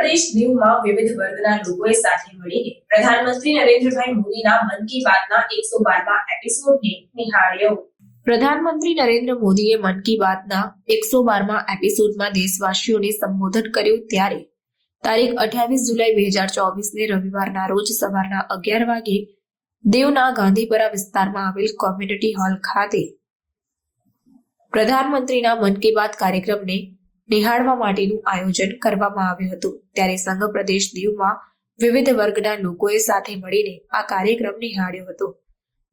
પ્રદેશ દીવમાં વિવિધ વર્ગના લોકોએ સાથે મળીને પ્રધાનમંત્રી નરેન્દ્રભાઈ મોદીના મન કી બાતના 112મા એપિસોડને નિહાળ્યો। પ્રધાનમંત્રી નરેન્દ્ર મોદીએ મન કી બાતના 112મા એપિસોડમાં દેશવાસીઓને સંબોધન કર્યું ત્યારે તારીખ 28 જુલાઈ 2024ને રવિવારના રોજ સવારના 11 વાગે દીવના ગાંધીપરા વિસ્તારમાં આવેલ કોમ્યુનિટી હોલ ખાતે પ્રધાનમંત્રીના મન કી બાત કાર્યક્રમને નિહાળવા માટેનું આયોજન કરવામાં આવ્યું હતું। ત્યારે સંઘ પ્રદેશ દીવમાં વિવિધ વર્ગના લોકોએ સાથે મળીને આ કાર્યક્રમ નિહાળ્યો હતો।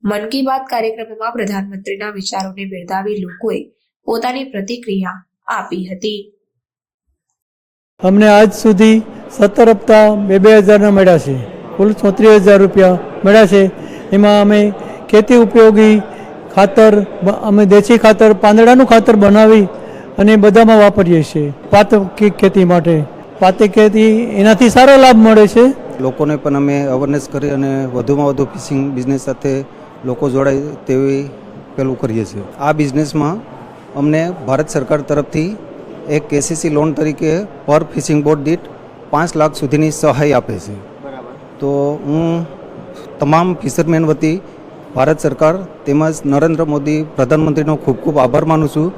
મન કી બાત કાર્યક્રમમાં પ્રધાનમંત્રીના વિચારોને બિરદાવી લોકોએ પોતાની પ્રતિક્રિયા આપી હતી। અમને આજ સુધી 17 હપ્તા 2000ના મળ્યા છે, કુલ 34000 રૂપિયા મળ્યા છે। એમાં અમે ખેતી ઉપયોગી ખાતર, અમે દેશી ખાતર, પાંદડાનું ખાતર બનાવી અને બધામાં વાપરીએ છીએ પાતકી ખેતી માટે। પાતકી ખેતી એનાથી સારો લાભ મળે છે। લોકોને પણ અમે અવેરનેસ કરી અને વધુમાં વધુ ફિશિંગ બિઝનેસ સાથે લોકો જોડાય તેવી પેલું કરીએ છીએ। આ બિઝનેસમાં અમને ભારત સરકાર તરફથી એક KCC લોન તરીકે પર ફિશિંગ બોટ દીઠ 5 લાખ સુધીની સહાય આપે છે। તો હું તમામ ફિશરમેન વતી ભારત સરકાર તેમજ નરેન્દ્ર મોદી પ્રધાનમંત્રીનો ખૂબ ખૂબ આભાર માનું છું